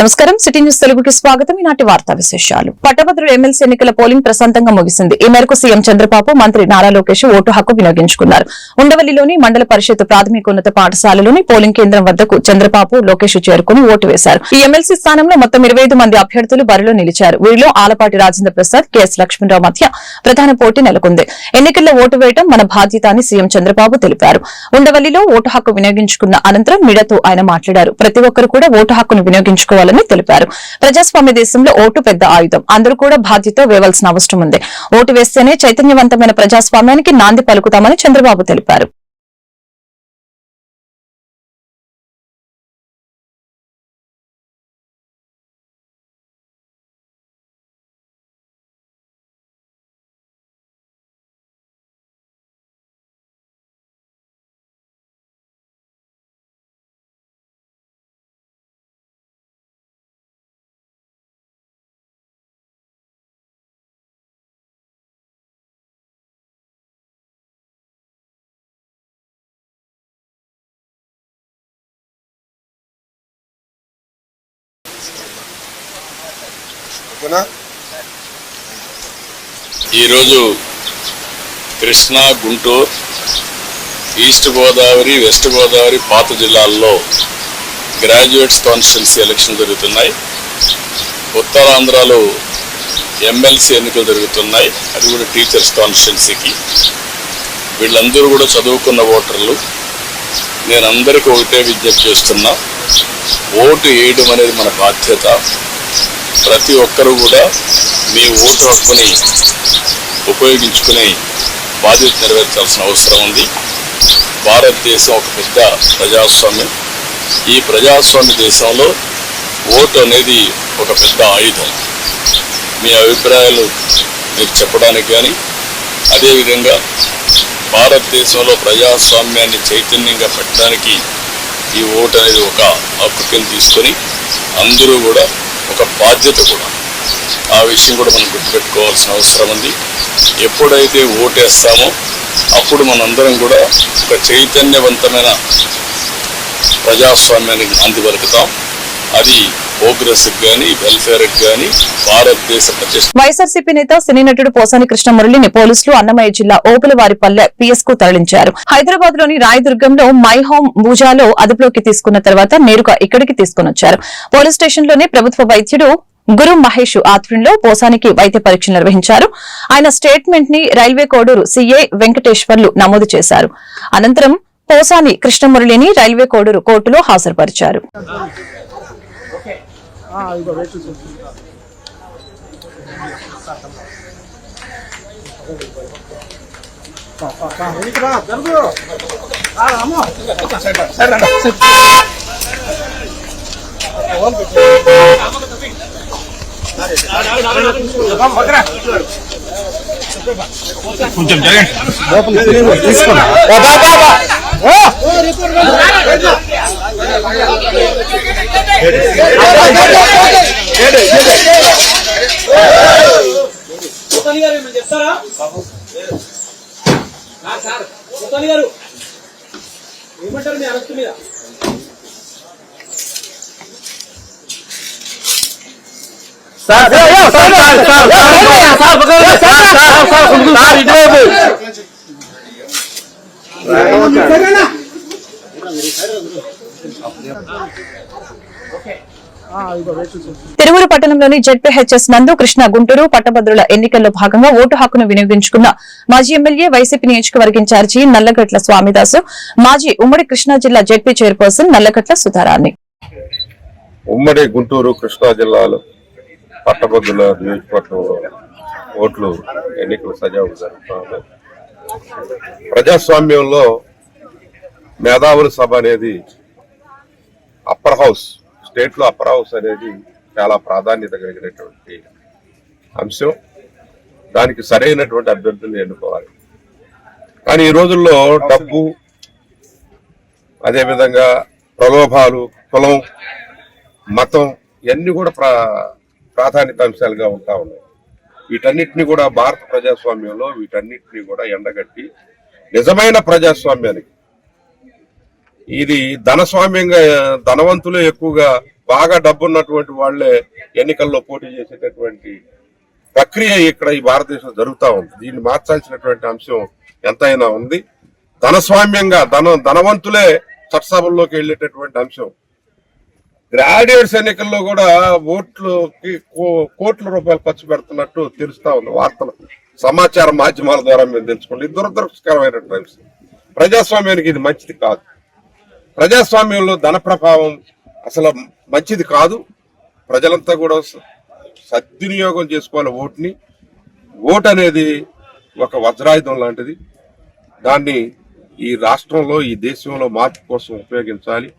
నమస్కారం city news తెలుగుకి స్వాగతం. ఈనాటి వార్తా విశేషాలు. పట్టభద్రుల ఎమ్మెల్సీ ఎన్నికల పోలింగ్ ప్రశాంతంగా ముగిసింది. ఈ మేరకు సీఎం చంద్రబాబు, మంత్రి నారా లోకేష్ ఓటు హక్కు వినియోగించుకున్నారు. ఉండవల్లిలోని మండల పరిషత్ ప్రాథమికోన్నత పాఠశాలలోని పోలింగ్ కేంద్రం వద్దకు చంద్రబాబు, లోకేష్ చేరుకుని ఓటు వేశారు. ఈ ఎమ్మెల్సీ స్థానంలో మొత్తం 25 మంది అభ్యర్థులు బరిలో నిలిచారు. వీరిలో ఆలపాటి రాజేంద్ర ప్రసాద్, కెఎస్ లక్ష్మణరావు మధ్య ప్రధాన పోటీ నెలకొంది. ఎన్నికల్లో ఓటు వేయడం మన బాధ్యత అని సీఎం చంద్రబాబు తెలిపారు. ఉండవల్లిలో ఓటు హక్కు వినియోగించుకున్న అనంతరం మీడియాతో ఆయన మాట్లాడారు. ప్రతి ఒక్కరు కూడా ఓటు హక్కును వినియోగించుకోవాలని తెలిపారు. ప్రజాస్వామ్య దేశంలో ఓటు పెద్ద ఆయుధం. అందరూ కూడా బాధ్యత వేయవలసిన అవసరం ఉంది. ఓటు వేస్తేనే చైతన్యవంతమైన ప్రజాస్వామ్యానికి నాంది పలుకుతామని చంద్రబాబు తెలిపారు. ఈరోజు కృష్ణా, గుంటూరు, ఈస్ట్ గోదావరి, వెస్ట్ గోదావరి, పాత జిల్లాల్లో గ్రాడ్యుయేట్స్ కాన్స్టిట్యున్సీ ఎలక్షన్ జరుగుతున్నాయి. ఉత్తరాంధ్రలో ఎమ్మెల్సీ ఎన్నికలు జరుగుతున్నాయి. అది కూడా టీచర్స్ కాన్స్టిట్యున్సీకి. వీళ్ళందరూ కూడా చదువుకున్న ఓటర్లు. నేను అందరికీ ఒకటే విజ్ఞప్తి చేస్తున్నా, ఓటు వేయడం అనేది మన బాధ్యత. ప్రతి ఒక్కరూ కూడా మీ ఓటు హక్కుని ఉపయోగించుకుని బాధ్యత నెరవేర్చాల్సిన అవసరం ఉంది. భారతదేశం ఒక పెద్ద ప్రజాస్వామ్యం. ఈ ప్రజాస్వామ్య దేశంలో ఓటు అనేది ఒక పెద్ద ఆయుధం. మీ అభిప్రాయాలు మీరు చెప్పడానికి కానీ, అదేవిధంగా భారతదేశంలో ప్రజాస్వామ్యాన్ని చైతన్యంగా పెట్టడానికి ఈ ఓటు అనేది ఒక హక్కు కింద తీసుకొని అందరూ కూడా ఒక బాధ్యత కూడా. ఆ విషయం కూడా మనం గుర్తుపెట్టుకోవాల్సిన అవసరం ఉంది. ఎప్పుడైతే ఓటేస్తామో అప్పుడు మనందరం కూడా ఒక చైతన్యవంతమైన ప్రజాస్వామ్యానికి నాంది పలుకుతాం. అది ప్రోగ్రెస్కి కానీ, వెల్ఫేర్కి కానీ, భారతదేశ వైఎస్ఆర్సీపీ నేత సినీ నటుడు పోసాని కృష్ణమురళిని పోలీసులు అన్నమయ్య జిల్లా ఓపులవారిపల్లె పిఎస్ కు తరలించారు. హైదరాబాద్ లోని రాయదుర్గంలో మై హోమ్ భూజాలో అదుపులోకి తీసుకున్న తర్వాత నేరుగా ఇక్కడికి తీసుకునొచ్చారు. పోలీస్ స్టేషన్ లోనే ప్రభుత్వ వైద్యుడు గురు మహేష్ ఆధ్వర్యంలో పోసానికి వైద్య పరీక్షలు నిర్వహించారు. ఆయన స్టేట్మెంట్ ని రైల్వే కోడూరు సీఐ వెంకటేశ్వర్లు నమోదు చేశారు. అనంతరం పోసాని కృష్ణమురళిని రైల్వే కోడూరు కోర్టులో హాజరుపరిచారు. కొంచెం జరగండి. చెప్తారా గారు ఏమంటారు మీ అరెస్ట్ మీద? తిరువురు పట్టణంలోని జెడ్పీహెచ్ఎస్ నందు కృష్ణా, గుంటూరు పట్టభద్రుల ఎన్నికల్లో భాగంగా ఓటు హక్కును వినియోగించుకున్న మాజీ ఎమ్మెల్యే, వైసీపీ నియోజకవర్గ ఇన్ఛార్జి నల్లగట్ల స్వామిదాసు, మాజీ ఉమ్మడి కృష్ణా జిల్లా జెడ్పీ చైర్పర్సన్ నల్లగట్ల సుధారాణి. ఉమ్మడి గుంటూరు, కృష్ణా జిల్లాలో పట్టభద్రుల నియోజకవర్గంలో ఓట్లు ఎన్నికలు సజావుగా జరుగుతున్నాయి. ప్రజాస్వామ్యంలో మేధావుల సభ అనేది అప్పర్ హౌస్, స్టేట్ లో అప్పర్ హౌస్ అనేది చాలా ప్రాధాన్యత కలిగినటువంటి అంశం. దానికి సరైనటువంటి అభ్యర్థులను ఎన్నుకోవాలి. కానీ ఈ రోజుల్లో డబ్బు, అదేవిధంగా ప్రలోభాలు, కులం, మతం ఇవన్నీ కూడా ప్రాధాన్యత అంశాలుగా ఉంటా ఉన్నాయి. వీటన్నిటిని కూడా భారత ప్రజాస్వామ్యంలో వీటన్నిటిని కూడా ఎండగట్టి నిజమైన ప్రజాస్వామ్యానికి, ఇది ధనస్వామ్యంగా ధనవంతులు ఎక్కువగా బాగా డబ్బున్నటువంటి వాళ్లే ఎన్నికల్లో పోటీ చేసేటటువంటి ప్రక్రియ ఇక్కడ ఈ భారతదేశంలో జరుగుతూ ఉంది. దీన్ని మార్చాల్సినటువంటి అంశం ఎంతైనా ఉంది. ధనస్వామ్యంగా ధనవంతులే చట్టసభల్లోకి వెళ్లేటటువంటి అంశం. గ్రాడ్యుయేట్స్ ఎన్నికల్లో కూడా ఓట్లకి కోట్ల రూపాయలు ఖర్చు పెడుతున్నట్టు తెలుస్తా ఉంది. వార్తలు సమాచార మాధ్యమాల ద్వారా మేము తెలుసుకోండి. ఇది దురదృష్టకరమైనటువంటి అంశం. ప్రజాస్వామ్యానికి ఇది మంచిది కాదు. ప్రజాస్వామ్యంలో ధన ప్రభావం అసలు మంచిది కాదు. ప్రజలంతా కూడా సద్వినియోగం చేసుకోవాలి ఓటుని. ఓటు అనేది ఒక వజ్రాయుధం లాంటిది. దాన్ని ఈ రాష్ట్రంలో ఈ దేశంలో మార్పు కోసం ఉపయోగించాలి.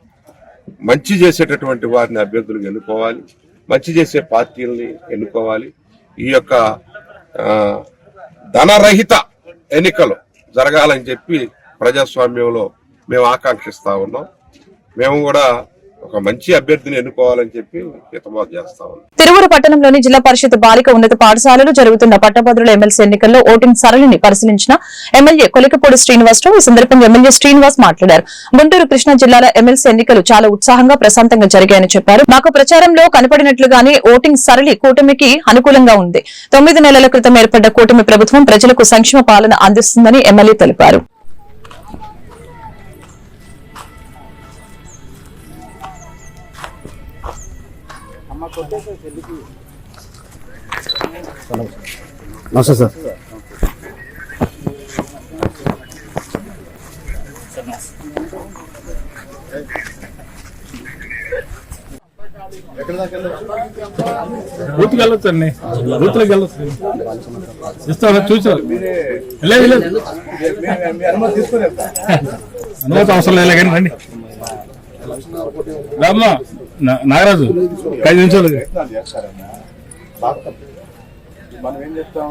మంచి చేసేటటువంటి వారిని అభ్యర్థులు ఎన్నుకోవాలి. మంచి చేసే పార్టీలని ఎన్నుకోవాలి. ఈ యొక్క ధనరహిత ఎన్నికలు జరగాలని చెప్పి ప్రజాస్వామ్యంలో మేము ఆకాంక్షిస్తా ఉన్నాం. మేము కూడా ఒక మంచి అభ్యర్థిని ఎన్నుకోవాలని చెప్పి హితబాద్ చేస్తా ఉన్నాం. తిరువురు పట్టణంలోని జిల్లా పరిషత్ బాలిక ఉన్నత పాఠశాలలో జరుగుతున్న పట్టభద్రుల ఎమ్మెల్సీ ఎన్నికల్లో ఓటింగ్ సరళిని పరిశీలించిన ఎమ్మెల్యే కొలికపూడి శ్రీనివాసరావు. ఈ సందర్భంగా ఎమ్మెల్యే శ్రీనివాస్ మాట్లాడారు. గుంటూరు కృష్ణా జిల్లాల ఎమ్మెల్సీ ఎన్నికలు చాలా ఉత్సాహంగా ప్రశాంతంగా జరిగాయని చెప్పారు. మాకు ప్రచారంలో కనపడినట్లుగానే ఓటింగ్ సరళి కూటమికి అనుకూలంగా ఉంది. 9 నెలల క్రితం ఏర్పడ్డ కూటమి ప్రభుత్వం ప్రజలకు సంక్షేమ పాలన అందిస్తుందని ఎమ్మెల్యే తెలిపారు. నమస్తే సార్. బూత్కి వెళ్ళొచ్చు అండి. బూత్లోకి వెళ్ళొచ్చు. ఇస్తారా చూసారు? అనుమతి అవసరం లేదు కానీ రండి. రామ్మా నాగరాజు 5 నిమిషాలు. మనం ఏం చెప్తాం?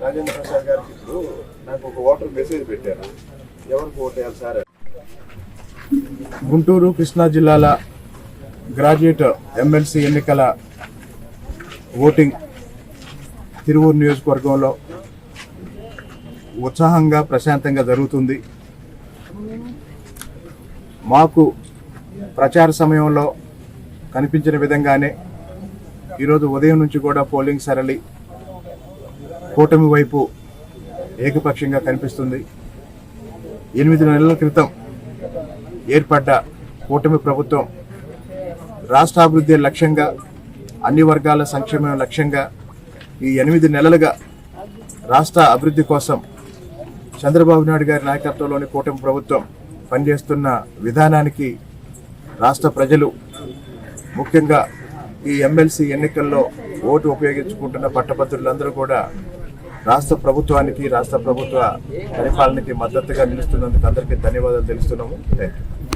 రాజేంద్ర ప్రసాద్ గారికి ఇప్పుడు నాకు ఒక ఓటర్ మెసేజ్ పెట్టారు, ఎవరికి ఓటు వేయాలి సార్. గుంటూరు కృష్ణా జిల్లాల గ్రాడ్యుయేట్ ఎమ్మెల్సీ ఎన్నికల ఓటింగ్ తిరువూరు నియోజకవర్గంలో ఉత్సాహంగా ప్రశాంతంగా జరుగుతుంది. మాకు ప్రచార సమయంలో కనిపించిన విధంగానే ఈరోజు ఉదయం నుంచి కూడా పోలింగ్ సరళి కూటమి వైపు ఏకపక్షంగా కనిపిస్తుంది. 8 నెలల క్రితం ఏర్పడ్డ కూటమి ప్రభుత్వం రాష్ట్ర అభివృద్ధి లక్ష్యంగా, అన్ని వర్గాల సంక్షేమం లక్ష్యంగా ఈ 8 నెలలుగా రాష్ట్ర అభివృద్ధి కోసం చంద్రబాబు నాయుడు గారి నాయకత్వంలోని కూటమి ప్రభుత్వం పనిచేస్తున్న విధానానికి రాష్ట్ర ప్రజలు, ముఖ్యంగా ఈ ఎమ్మెల్సీ ఎన్నికల్లో ఓటు ఉపయోగించుకుంటున్న పట్టభద్రులందరూ కూడా రాష్ట్ర ప్రభుత్వానికి, రాష్ట్ర ప్రభుత్వ పరిపాలనకి మద్దతుగా నిలుస్తున్నందుకు అందరికీ ధన్యవాదాలు తెలుస్తున్నాము.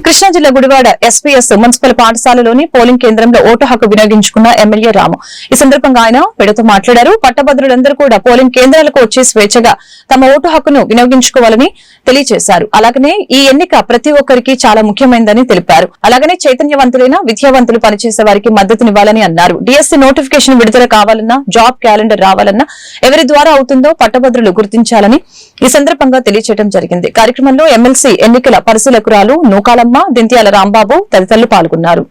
కృష్ణా జిల్లా గుడివాడ ఎస్పీఎస్ మున్సిపల్ పాఠశాలలోని పోలింగ్ కేంద్రంలో ఓటు హక్కు వినియోగించుకున్న ఎమ్మెల్యే రాము. ఈ సందర్భంగా ఆయన మీడియాతో మాట్లాడారు. పట్టభద్రులందరూ కూడా పోలింగ్ కేంద్రాలకు వచ్చి స్వేచ్ఛగా తమ ఓటు హక్కును వినియోగించుకోవాలని తెలియజేశారు. అలాగనే ఈ ఎన్నిక ప్రతి ఒక్కరికి చాలా ముఖ్యమైనదని తెలిపారు. అలాగనే చైతన్యవంతులైన విద్యావంతులు పనిచేసే వారికి మద్దతునివ్వాలని అన్నారు. డిఎస్సీ నోటిఫికేషన్ విడుదల కావాలన్నా, జాబ్ క్యాలెండర్ రావాలన్నా ఎవరి ద్వారా అవుతుందో పట్టభద్రులు గుర్తించాలని ఈ సందర్భంగా తెలియజేయడం జరిగింది. కార్యక్రమంలో ఎమ్మెల్సీ ఎన్నికల పరిశీలకురాలు నూకాలమ్మ, దింత్యాల రాంబాబు తదితరులు పాల్గొన్నారు.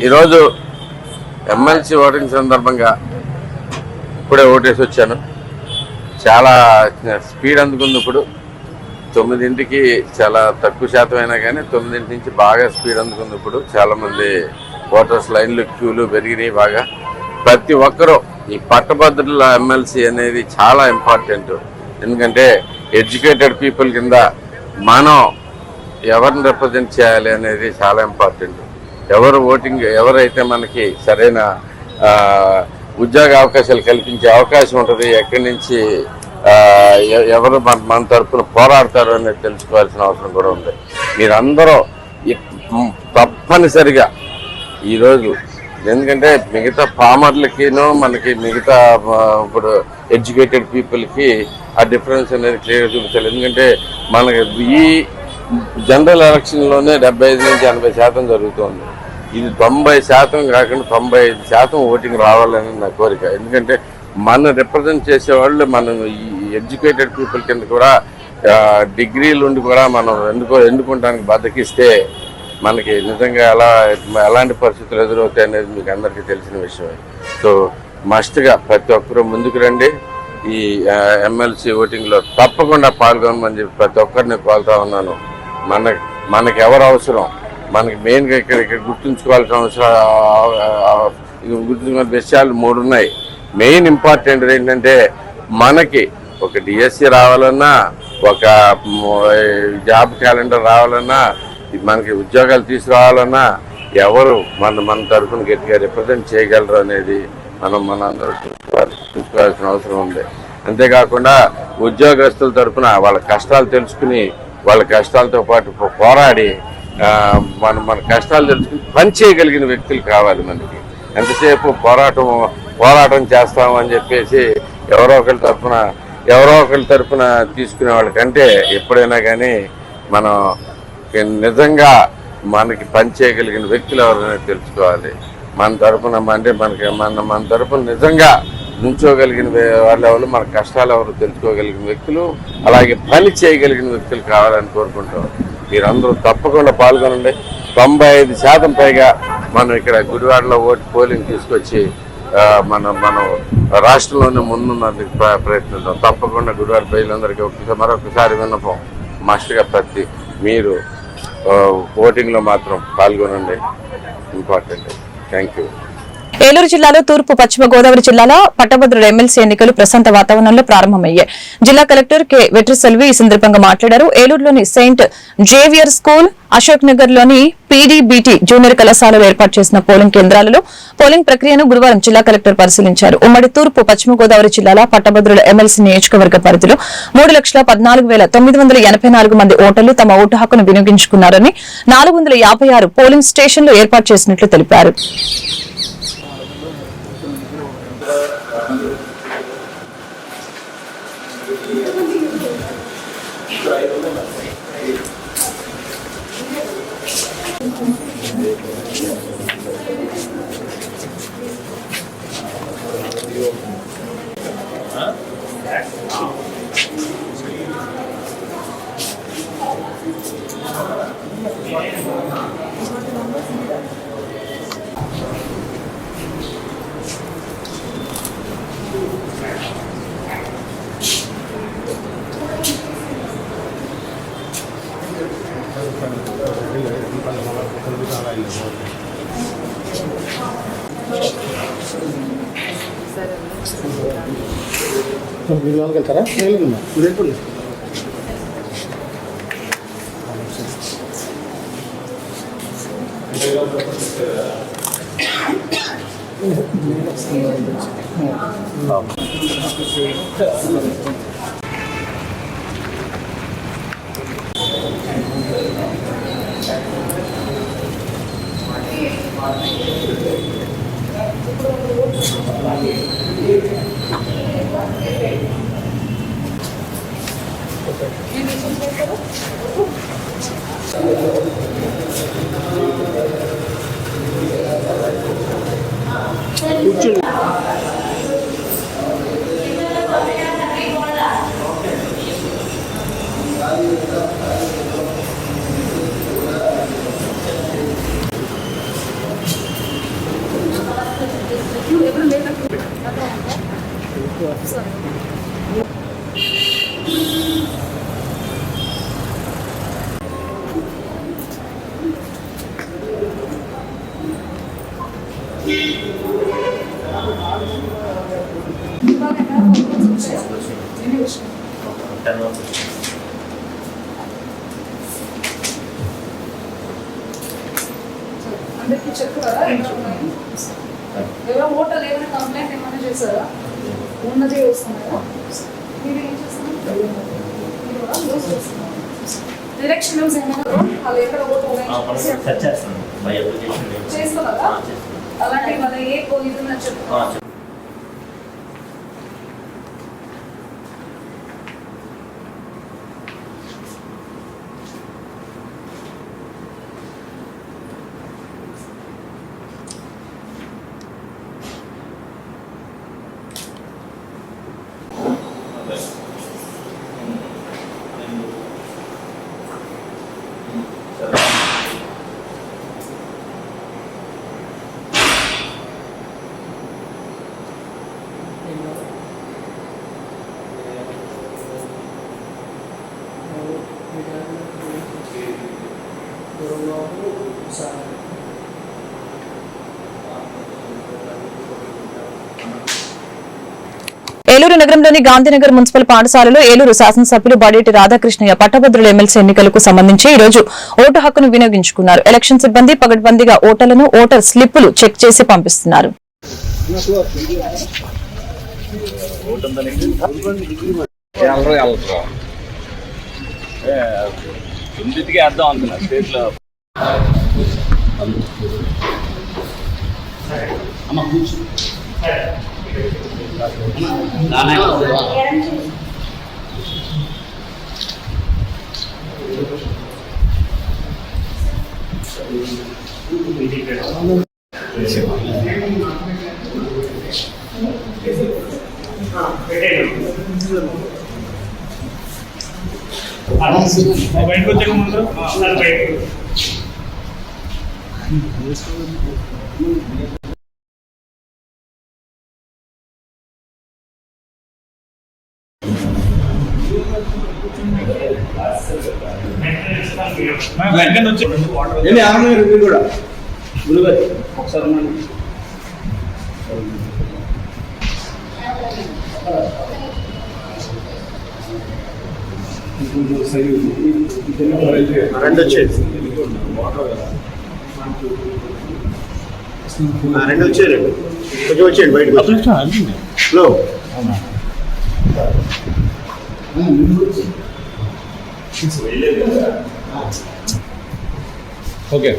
ఈరోజు ఎమ్మెల్సీ ఓటింగ్ సందర్భంగా ఇప్పుడే ఓటేసి వచ్చాను. చాలా స్పీడ్ అందుకుంది. ఇప్పుడు 9ంటికి చాలా తక్కువ శాతం అయినా కానీ 9 నుంచి బాగా స్పీడ్ అందుకుంది. ఇప్పుడు చాలామంది ఓటర్స్ లైన్లు, క్యూలు పెరిగినాయి బాగా. ప్రతి ఒక్కరూ ఈ పట్టభద్రుల ఎమ్మెల్సీ అనేది చాలా ఇంపార్టెంట్. ఎందుకంటే ఎడ్యుకేటెడ్ పీపుల్ కింద మనం ఎవరిని రిప్రజెంట్ చేయాలి అనేది చాలా ఇంపార్టెంట్. ఎవరైతే మనకి సరైన ఉద్యోగ అవకాశాలు కల్పించే అవకాశం ఉంటుంది, ఎక్కడి నుంచి ఎవరు మన తరఫున పోరాడతారు అనేది తెలుసుకోవాల్సిన అవసరం కూడా ఉంది. మీరందరూ తప్పనిసరిగా ఈరోజు, ఎందుకంటే మిగతా ఫార్మర్లకినూ మనకి మిగతా ఇప్పుడు ఎడ్యుకేటెడ్ పీపుల్కి ఆ డిఫరెన్స్ అనేది క్లియర్ చూపించాలి. ఎందుకంటే మనకి ఈ జనరల్ ఎలక్షన్లోనే 75 నుంచి 80% జరుగుతుంది. ఇది 90% కాకుండా 95% ఓటింగ్ రావాలని నా కోరిక. ఎందుకంటే మన రిప్రజెంట్ చేసేవాళ్ళు మనం ఈ ఎడ్యుకేటెడ్ పీపుల్ కింద కూడా డిగ్రీలు ఉండి కూడా మనం ఎన్నుకోవడానికి బద్దకిస్తే మనకి నిజంగా ఎలాంటి పరిస్థితులు ఎదురవుతాయి అనేది మీకు అందరికీ తెలిసిన విషయమే. సో మస్ట్గా ప్రతి ఒక్కరూ ముందుకు రండి. ఈ ఎమ్మెల్సీ ఓటింగ్లో తప్పకుండా పాల్గొనమని చెప్పి ప్రతి ఒక్కరిని కోరుతా ఉన్నాను. మనకి ఎవరు అవసరం, మనకి మెయిన్గా ఇక్కడ గుర్తుంచుకోవాల్సిన విషయాలు 3 ఉన్నాయి. మెయిన్ ఇంపార్టెంట్ ఏంటంటే మనకి ఒక డిఎస్సి రావాలన్నా, ఒక జాబ్ క్యాలెండర్ రావాలన్నా, మనకి ఉద్యోగాలు తీసుకురావాలన్నా ఎవరు మన తరఫున గట్టిగా రిప్రజెంట్ చేయగలరు అనేది మనందరూ చూసుకోవాల్సిన అవసరం ఉంది. అంతేకాకుండా ఉద్యోగస్తుల తరఫున వాళ్ళ కష్టాలు తెలుసుకుని వాళ్ళ కష్టాలతో పాటు పోరాడి మన కష్టాలు తెలుసుకుని పని చేయగలిగిన వ్యక్తులు కావాలి. మనకి ఎంతసేపు పోరాటం చేస్తామని చెప్పేసి ఎవరో ఒకరి తరఫున తీసుకునే వాళ్ళకంటే ఎప్పుడైనా కానీ మనం నిజంగా మనకి పని చేయగలిగిన వ్యక్తులు ఎవరైనా తెలుసుకోవాలి. మన తరఫున నిజంగా నుంచోగలిగిన వాళ్ళు ఎవరు, మన కష్టాలు ఎవరు తెలుసుకోగలిగిన వ్యక్తులు, అలాగే పని చేయగలిగిన వ్యక్తులు కావాలని కోరుకుంటాం. మీరందరూ తప్పకుండా పాల్గొనండి. 95% పైగా మనం ఇక్కడ గుడివాడలో పోలింగ్ తీసుకొచ్చి మనం రాష్ట్రంలోనే ముందున్నందుకు ప్రయత్నిద్దాం. తప్పకుండా గుడివాడ ప్రజలందరికీ మరొకసారి విన్నపం, మస్ట్గా మీరు ఓటింగ్లో మాత్రం పాల్గొనండి. ఇంపార్టెంట్. Thank you. ఏలూరు జిల్లాలో తూర్పు పశ్చిమ గోదావరి జిల్లాల పట్టభద్రుల ఎమ్మెల్సీ ఎన్నికలు ప్రశాంత వాతావరణంలో ప్రారంభమయ్యాయి. జిల్లా కలెక్టర్ కె వెట్రిసెల్వి ఈ సందర్భంగా మాట్లాడారు. ఏలూరులోని Saint Xavier school, Ashok Nagar లోని పీడీబీటీ జూనియర్ కళాశాలలో ఏర్పాటు చేసిన పోలింగ్ కేంద్రాలలో పోలింగ్ ప్రక్రియను గురువారం జిల్లా కలెక్టర్ పరిశీలించారు. ఉమ్మడి తూర్పు పశ్చిమ గోదావరి జిల్లాల పట్టభద్రుల ఎమ్మెల్సీ నియోజకవర్గ పరిధిలో 3,14,984 మంది ఓటర్లు తమ ఓటు హక్కును వినియోగించుకున్నారని 456 పోలింగ్ స్టేషన్లు ఏర్పాటు చేసినట్లు తెలిపారు. మీరు వెళ్తారా? చెప్తారా? ఎవరో ఓటర్ ఏమైనా కంప్లైంట్ ఏమైనా చేశారా? ఉన్నది వస్తున్నారా? మీరు ఏం చేస్తున్నారు? ఎలక్షన్ న్యూస్ ఏమైనా వాళ్ళు ఎక్కడ ఓటర్ చేస్తున్నారా? అలాంటి మన ఏ ఇది చెప్తారా? ఏలూరు నగరంలోని గాంధీనగర్ మున్సిపల్ పాఠశాలలో ఏలూరు శాసనసభ్యులు బడేటి రాధాకృష్ణయ్య పట్టభద్రుల ఎమ్మెల్సీ ఎన్నికలకు సంబంధించి ఈ రోజు ఓటు హక్కును వినియోగించుకున్నారు. ఎలక్షన్ సిబ్బంది పగడ్బందీగా ఓటర్లను ఓటర్ స్లిప్పులు చెక్ చేసి పంపిస్తున్నారు. రెండు వచ్చేది కొంచెం వచ్చేయండి బయటకు లో ఓకే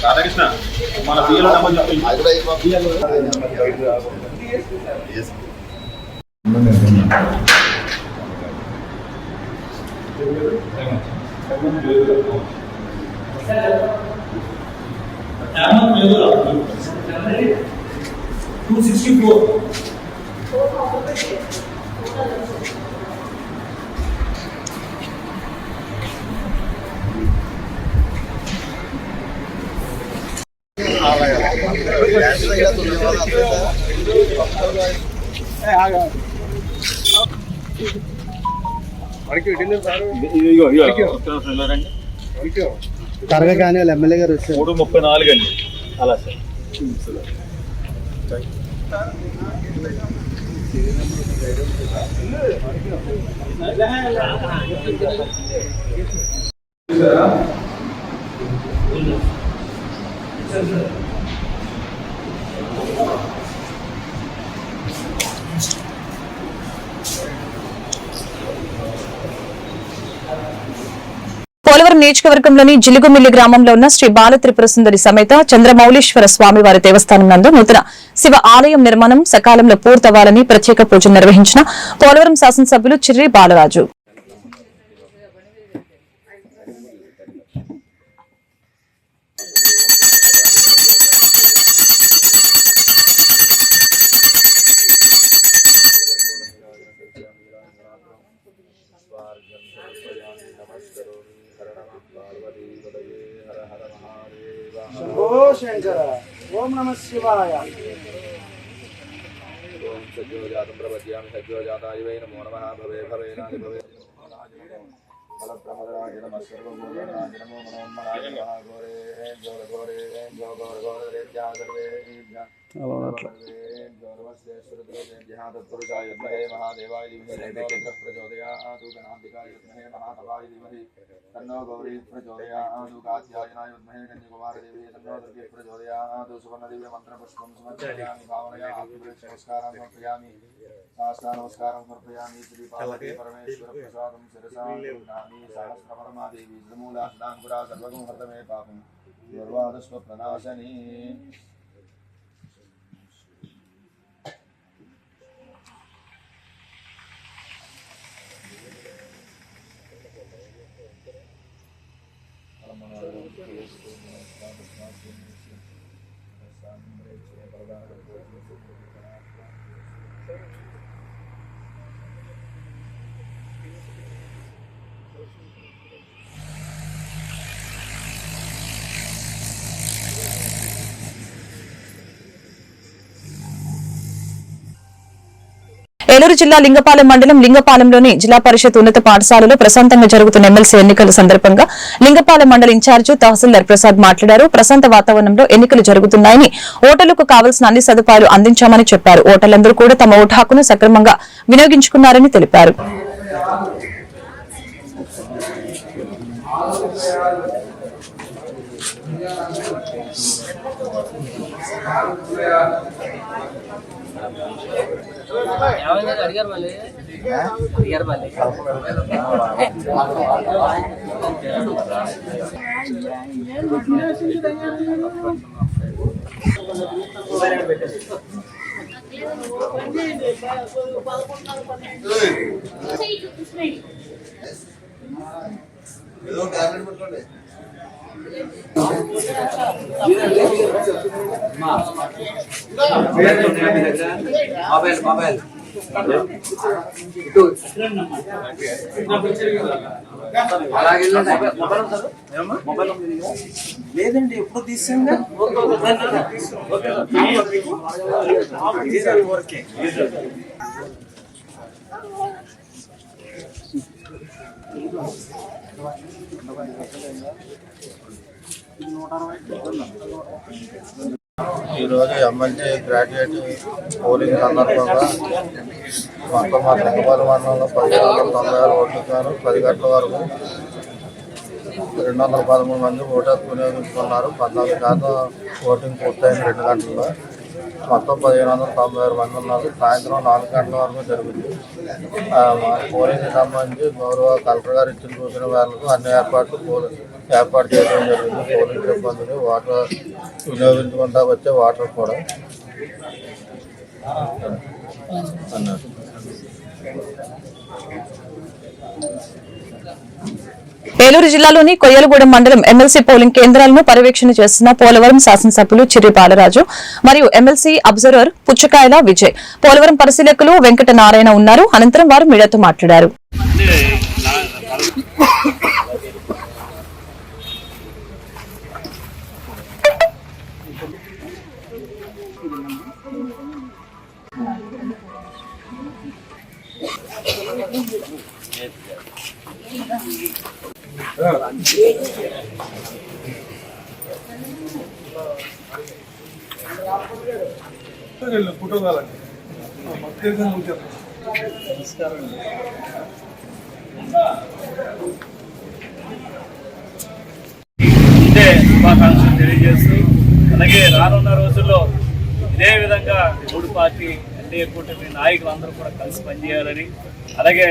రాధాకృష్ణ మన బియ్యంలో త్వరగా కానీ వాళ్ళు ఎమ్మెల్యే గారు వచ్చారు 3:34 అండి. అలా సార్ పోలవరం నియోజకవర్గంలోని జిలుగుమిల్లి గ్రామంలో ఉన్న శ్రీ బాల త్రిపుర సుందరి సమేత చంద్రమౌళీశ్వర స్వామి వారి దేవస్థానం నందు నూతన శివ ఆలయం నిర్మాణం సకాలంలో పూర్తవ్వాలని ప్రత్యేక పూజలు నిర్వహించిన పోలవరం శాసనసభ్యులు చిర్రి బాలరాజు. శంభో శంకర. ఓం నమ శివాయ. ఓం సజ్జోజాతం ప్రపద్యామి సజ్జోజాతాయ వై నమో నమః భవే భవే నాది భవే బలప్రమదరాజ నమః సర్వభూతనాథ నమో మనోన్మనాయ నమః గోరే జోర గోరే జో గోర గోరే జాగరే तत्पुरुषाय विद्महे महादेवाय धीमहि प्रचोदयात् गणाधिकाय विद्महे महातपाय धीमहि तन्नो गौरी प्रचोदयात् कात्यायनाय विद्महे कन्याकुमारीदेवी तन्नो दुर्गे प्रचोदयात् सुवर्णदिव्य मंत्रपुष्पं समर्पयामि भावनयामि नमस्कारं समर्पयामि साष्टांग नमस्कारं समर्पयामि श्री पार्वती परमेश्वर प्रसादं शिरसा गृह्णामि सहस्रपरमादेवी श्रीमूलासदाङ्कुरा सर्वगुं हर्तमे पापं दुर्वादस्वप्रनाशनी. ఏలూరు జిల్లా లింగపాలెం మండలం లింగపాలెంలోని జిల్లా పరిషత్ ఉన్నత పాఠశాలలో ప్రశాంతంగా జరుగుతున్న ఎమ్మెల్సీ ఎన్నికల సందర్భంగా లింగపాలెం మండల ఇన్ఛార్జి తహసీల్దార్ ప్రసాద్ మాట్లాడారు. ప్రశాంత వాతావరణంలో ఎన్నికలు జరుగుతున్నాయని, ఓటర్లకు కావాల్సిన అన్ని సదుపాయాలు అందించామని చెప్పారు. ఓటర్లందరూ కూడా తమ ఓటు హక్కును సక్రమంగా వినియోగించుకున్నారని తెలిపారు. అడిగారు మళ్ళీ మొబైల్ లేదండి, ఎప్పుడు తీసాంగా. ఈరోజు ఎమ్మెల్యే గ్రాడ్యుయేట్ పోలింగ్ సందర్భంగా మొత్తం మా లింగపాలెం మండలంలో 1796 ఓట్లు గాను 10 గంటల వరకు 213 మంది ఓటు హక్కు వినియోగించుకున్నారు. 14% ఓటింగ్ పూర్తయింది 2 గంటల్లో. మొత్తం 1596 మంది ఉన్నారు. సాయంత్రం 4 గంటల వరకు జరుగుతుంది. పోలింగ్కి సంబంధించి గౌరవ కలెక్టర్ గారు ఇచ్చిన సూచన మేరకు అన్ని ఏర్పాటు చేయడం జరిగింది. పోలింగ్ సిబ్బందిని వాటర్ వినియోగించుకుంటా వచ్చే వాటర్ కూడా అన్నారు. ఏలూరు జిల్లాలోని కొయ్యలగూడెం మండలం ఎమ్మెల్సీ పోలింగ్ కేంద్రాలను పర్యవేక్షణ చేస్తున్న పోలవరం శాసనసభ్యులు చిర్రి బాలరాజు మరియు ఎమ్మెల్సీ అబ్జర్వర్ పుచ్చకాయల విజయ్, పోలవరం పరిశీలకులు వెంకట నారాయణ ఉన్నారు. అనంతరం వారు మీడియాతో మాట్లాడారు. ఫోటో కావాలండి. ఇదే శుభాకాంక్షలు తెలియజేస్తూ, అలాగే రానున్న రోజుల్లో ఇదే విధంగా 3 పార్టీ ఎన్డీఏ కూటమి నాయకులందరూ కూడా కలిసి పనిచేయాలని, అలాగే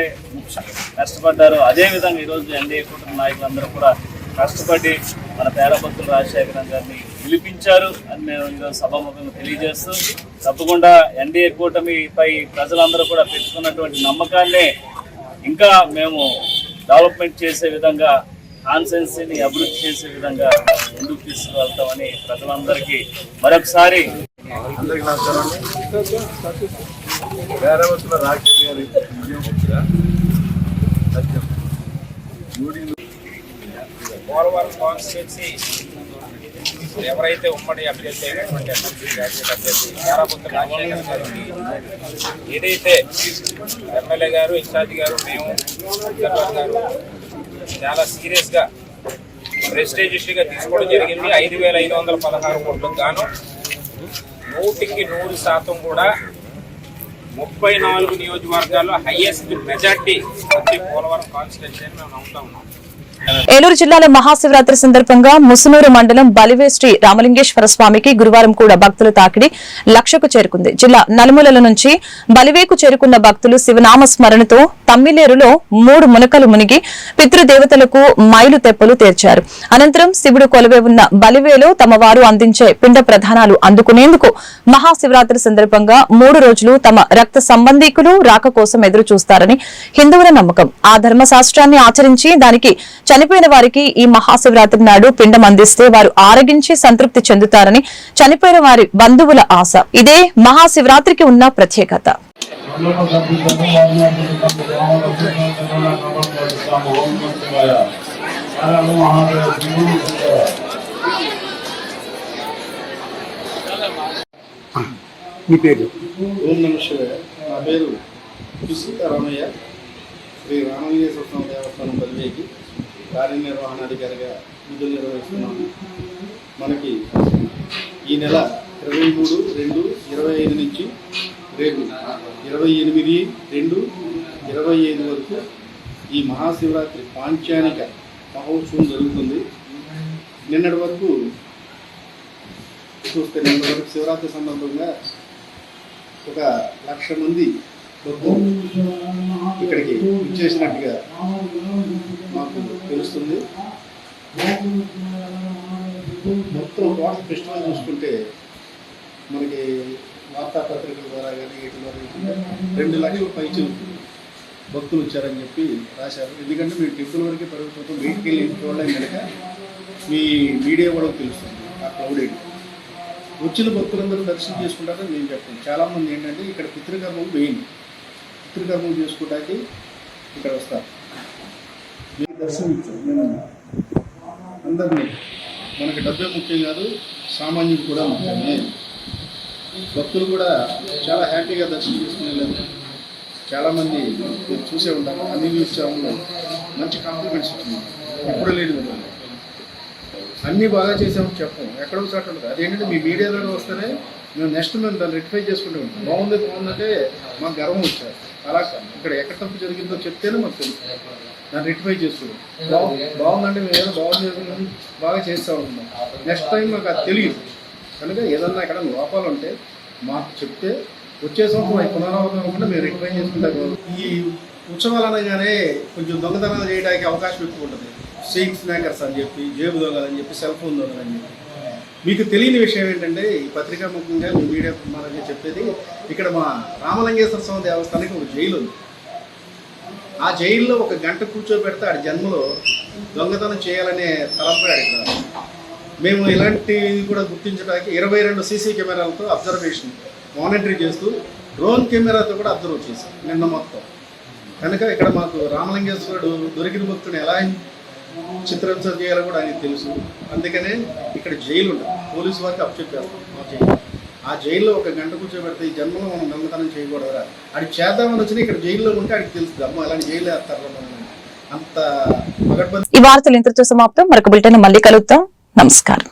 కష్టపడ్డారు. అదేవిధంగా ఈరోజు ఎన్డీఏ కూటమి నాయకులందరూ కూడా కష్టపడి మన పేరభక్తులు రాజశేఖర గారిని పిలిపించారు అని మేము ఈరోజు సభాముఖంగా తెలియజేస్తూ, తప్పకుండా ఎన్డీఏ కూటమిపై ప్రజలందరూ కూడా పెట్టుకున్నటువంటి నమ్మకాన్నే ఇంకా మేము డెవలప్మెంట్ చేసే విధంగా, కాన్స్టిట్యుయెన్సీని అభివృద్ధి చేసే విధంగా ముందుకు తీసుకువెళ్తామని ప్రజలందరికీ మరొకసారి అందరికీ నమస్కారం అండి. పేరవతుల రాక్షస్ గారి పోలవరం కాన్స్టిట్యుయెన్సీ ఎవరైతే ఉమ్మడి అభ్యర్థి అయినటువంటి ఎమ్మెల్సీ గ్రాడ్యుయేట్ అభ్యర్థి తారాపుత్ర రాజశేఖర్ గారికి ఏదైతే ఎమ్మెల్యే గారు, ఇన్ఛార్జ్ గారు, మేము గారు చాలా సీరియస్గా ప్రెస్టేజియస్గా తీసుకోవడం జరిగింది. 5,516 కోట్లకు గాను 100% కూడా 34 నియోజకవర్గాల్లో హైయెస్ట్ మెజార్టీ వచ్చి పోలవరం కాన్స్టిట్యూన్సీ అని మేము నమ్ముతా ఉన్నాం. ఏలూరు జిల్లాలో మహాశివరాత్రి సందర్భంగా ముసునూరు మండలం బలివే శ్రీ రామలింగేశ్వర స్వామికి గురువారం కూడా భక్తుల తాకిడి లక్షకు చేరుకుంది. జిల్లా నలుమూలల నుంచి బలివేకు చేరుకున్న భక్తులు శివనామ స్మరణతో తమ్మిలేరులో 3 మునకలు మునిగి పితృదేవతలకు మైలు తెప్పలు తీర్చారు. అనంతరం శివుడు కొలువే ఉన్న బలివేలో తమ వారు అందించే పిండ ప్రధానాలు అందుకునేందుకు మహాశివరాత్రి సందర్భంగా 3 రోజులు తమ రక్త సంబంధీకులు రాక కోసం ఎదురు చూస్తారని హిందువుల నమ్మకం. ఆ ధర్మశాస్త్రాన్ని ఆచరించి దానికి చనిపోయిన వారికి ఈ మహాశివరాత్రి నాడు పిండం అందిస్తే వారు ఆరగించి సంతృప్తి చెందుతారని చనిపోయిన వారి బంధువుల ఆశ. ఇదే మహాశివరాత్రికి ఉన్న ప్రత్యేకత. మీ పేరు? ఓం నమః శివాయ. నా పేరు రామయ్య. శ్రీ రామలింగేశ్వర స్వామి దేవస్థానం బలివేకి కార్యనిర్వహణాధికారిగా విధులు నిర్వహిస్తున్నాము. మనకి ఈ నెల 23/2/25 నుంచి రేపు 28/2/25 వరకు ఈ మహాశివరాత్రి పాంచానిక మహోత్సవం జరుగుతుంది. నిన్నటి వరకు చూస్తే శివరాత్రి సందర్భంగా 1,00,000 మంది భక్తులు ఇక్కడికి ఇచ్చేసినట్టుగా మాకు తెలుస్తుంది. మొత్తం టోటల్ ఫెస్టివల్ చూసుకుంటే మనకి వార్తాపత్రికల ద్వారా కానీ వీటి ద్వారా 2 లక్షల పైచి భక్తులు వచ్చారని చెప్పి రాశారు. ఎందుకంటే మీరు టెంపుల్ వరకే పరిమితం, బయటికి వెళ్ళి చూడలేం కనుక మీ మీడియా కూడా తెలుస్తుంది. ఆ క్రౌడెడ్ వచ్చిన భక్తులందరూ దర్శనం చేసుకుంటారని నేను చెప్తాను. చాలామంది ఏంటంటే ఇక్కడ పితృకర్మలు మెయిన్, పితృకర్మలు చేసుకోవడానికి ఇక్కడ వస్తారు. మీకు దర్శనం ఇచ్చాం మేము అందరినీ. మనకి డబ్బే ముఖ్యం కాదు, సామాన్యుడు కూడా ముఖ్యమే. భక్తులు కూడా చాలా హ్యాపీగా దర్శనం చేసుకునే లేదు. చాలామంది మీరు చూసే ఉంటారు, అన్ని న్యూస్ ఛానల్లో మంచి కాంప్లిమెంట్స్ ఇచ్చింది. ఎప్పుడు లేదు విధంగా అన్నీ బాగా చేసామని చెప్పాం, ఎక్కడో చోట ఉంటుంది. అదేంటంటే మీ మీడియా ద్వారా వస్తేనే మేము నెక్స్ట్ మేము దాన్ని రెక్టిఫై చేసుకుంటూ ఉంటాం. బాగుందంటే మాకు గర్వం వచ్చారు. అలా ఇక్కడ ఎక్కడ తప్పు జరిగిందో చెప్తేనే మాకు తెలుసు, దాన్ని రెక్టిఫై చేసుకుంటాం. బాగుందంటే మేము ఏదో బాగుంది బాగా చేస్తూ ఉంటాం. నెక్స్ట్ టైం మాకు అది తెలియదు కనుక ఏదన్నా ఎక్కడ లోపాలు ఉంటే మాకు చెప్తే వచ్చే సంవత్సరం అవి పునరావృతం అవ్వకుండా మేము రెక్టిఫై చేసుకుంటాం. ఈ ఉత్సవాలు అనగానే కొంచెం దొంగతనాలు చేయడానికి అవకాశం ఎక్కువ ఉంటుంది. చైన్ స్నాకర్స్ అని చెప్పి, జేబు దొంగలని చెప్పి, సెల్ ఫోన్ దొంగలని చెప్పి. మీకు తెలియని విషయం ఏంటంటే ఈ పత్రికాముఖంగా మీ మీడియా మనకి చెప్పేది, ఇక్కడ మా రామలింగేశ్వర స్వామి దేవస్థానానికి ఒక జైలు ఉంది. ఆ జైల్లో 1 గంట కూర్చోబెడితే ఆడి జన్మలో దొంగతనం చేయాలనే తలంపై అడిగారు. మేము ఇలాంటివి కూడా గుర్తించడానికి 22 సీసీ కెమెరాలతో అబ్జర్వేషన్ మానిటరీ చేస్తూ డ్రోన్ కెమెరాతో కూడా అబ్జర్వ్ చేశాం నిన్న మొత్తం. కనుక ఇక్కడ మాకు రామలింగేశ్వరుడు దొరికిన భక్తుని ఎలా చిత్రహింస చేయాలో కూడా ఆయనకు తెలుసు. అందుకనే ఇక్కడ జైలు ఉంటుంది, పోలీసు వారికి అప్పచెప్పారు మా జైలు. ఆ జైల్లో 1 గంట కూర్చోబెడితే ఈ జన్మలో మనం దొంగతనం చేయకూడదురా, అది చేద్దామని వచ్చినా ఇక్కడ జైల్లో ఉంటే ఆడికి తెలుస్తుంది అమ్మ అలాంటి జైలు వేస్తారు అంత పగడ్బందీ. ఈ వార్తలు ఇంతటితో సమాప్తం. మరొక బులెటిన్ మళ్ళీ కలుద్దాం. నమస్కారం.